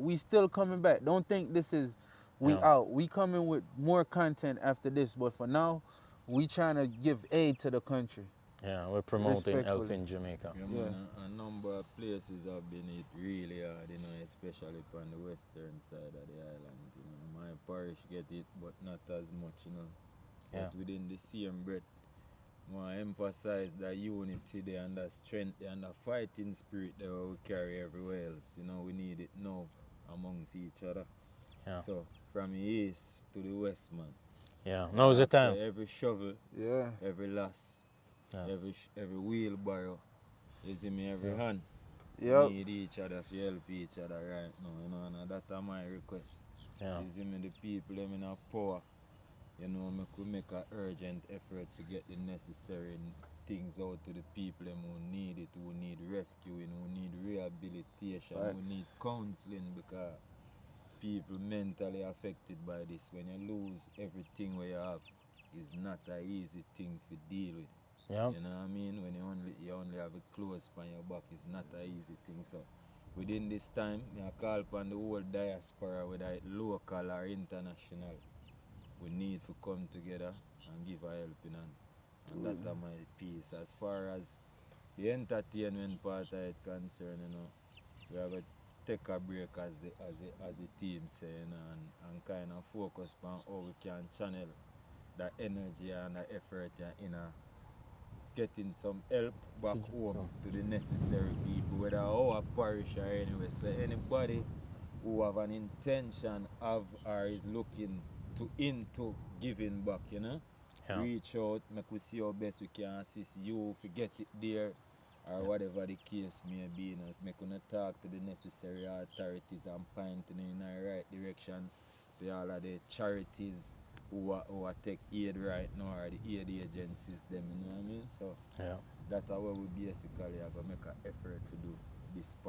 We still coming back. Don't think this is we Yeah. out. We coming with more content after this, but for now, we trying to give aid to the country, Yeah, we're promoting respectfully. helping Jamaica. Yeah, Yeah. man, a number of places have been hit really hard, especially on the western side of the island. My parish get it, but not as much. Yeah. But within the same breath, more emphasize the unity there and the strength there and the fighting spirit that we carry everywhere else. We need it now amongst each other. Yeah. So from the east to the west, man. Yeah. Now's the time. Say every shovel, Yeah. every lass, Yeah. every wheelbarrow, you see me, every Yeah. hand. We Yep. need each other to help each other right now, and that's my request. Yeah. You see me, the people, them in a power, make an urgent effort to get the necessary things out to the people them who need it, who need rescuing, who need rehabilitation, Right. who need counseling because people mentally affected by this. When you lose everything where you have, it's not an easy thing to deal with. Yeah. You know what I mean? When you only have a clothes on your back, it's not an easy thing. So within this time, I call upon the whole diaspora, whether it local or international, we need to come together and give a helping hand. And that's my piece. As far as the entertainment part of it concerned, we are going to take a break as the team say, and kind of focus on how we can channel the energy and the effort in getting some help back home to the necessary people, whether our parish or anywhere. So anybody who have an intention of or is looking into giving back, Yeah. reach out, make we see how best we can assist you if you get it there or whatever the case may be. Make we talk to the necessary authorities and point in the right direction to all of the charities who are take aid right now or the aid agencies them, you know what I mean? So Yeah. that's how we basically have to make an effort to do this part.